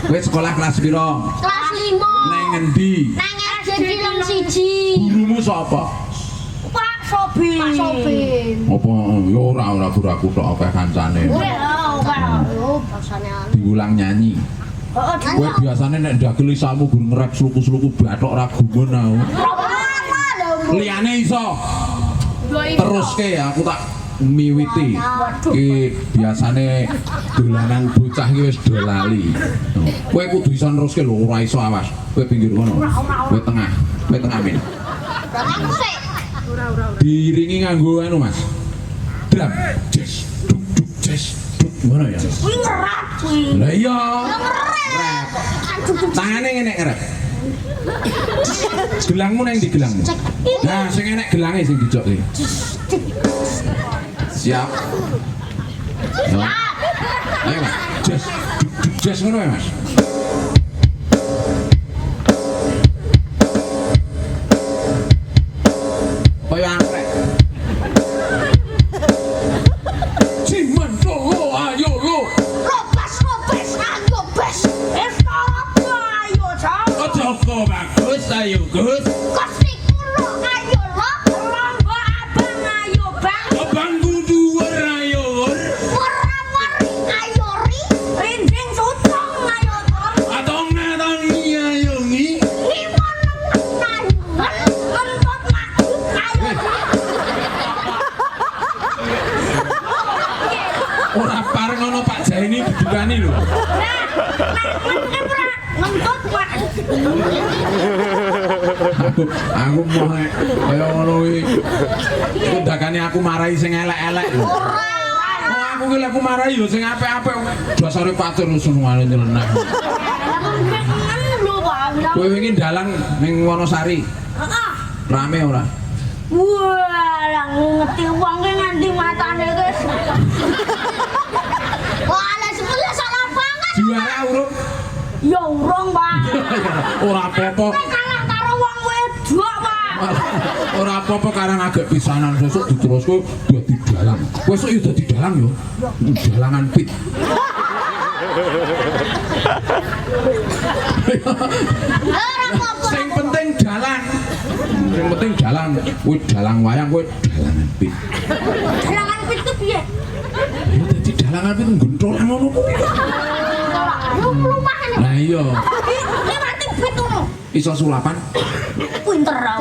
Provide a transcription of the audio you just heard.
Kowe sekolah kelas piro? Kelas 5. Nang endi? Nang SD Cileng 1. Gurumu sapa? Pak Sobin. Pak Sobin. Apa ya ora guru-aku tok akeh kancane. Diulang nyanyi. Kowe biasane nek ndagel isamu guru ngerek sluku-sluku bathok ra gumun aku. Liyane iso. Teruske ya aku tak miwiti. Iki biasane dolanan bocah iki wis do lali. Kowe kudu iso neruske lho ora iso awas. Kowe pinggir kono. Kowe tengah. Kowe tengah min. Aku sik. Diiringi nganggo anu Mas. Drum. Jazz. Duk duk jazz. Duk ngono ya. Kuwi ngerat kuwi. Lah iya. Ngerat. Tangane ngene ngerep. Gelangmu nang ndi gelangmu? Nah, sing enek gelange sing dijoki. Siap. Ya. Ayo Mas. Jazz. Duk duk jazz ngono ya Mas. Kaya angkrek. Ciman lo ayo lo. Lopes ayo bes. Estoroko ayo jam. Ojo bagus ayo Gus. Kosti kulo ayo lo. Lomba abang ayo bang. Abang dhuwur ayo wur. Wara-wari ayo ri. Rinding sutong ayo tong. Atong ayo ngi. Limonang ngentut makut ayo. Ora pareng ngono Pak Jaini didukani lho. Ngentut Pak. Aku mau kaya ngono kuwi. Iku dakane aku marahi sing elek-elek lho. Oh, aku ki lek aku marahi yo sing apik-apik. Dasare patur senengane nyeleneh. Kowe wingi dalang ning Wonosari. Heeh. Rame ora? Wah, lah ngeti wong ki nganti matane guys. Wah, lah sebelah salah banget. Juara urung? Ya urung, Pak. Ora apa-apa. Kalah karo wong wedok, Pak. Ora apa-apa karang agak pisanan sesuk diteruske dadi dalang. Wesuk yo dadi dalang yo. Dalangan pit. Ora apa-apa. Sing penting dalang. Sing penting dalang. Kowe dalang wayang kowe dalangan pit. Dalangan pit ku piye? Ya dadi dalangan pit nggontolan ngono kuwi. Lu mlumahan. Lah iya, Iki mati pit ngono. iso sulapan. Pinter ra.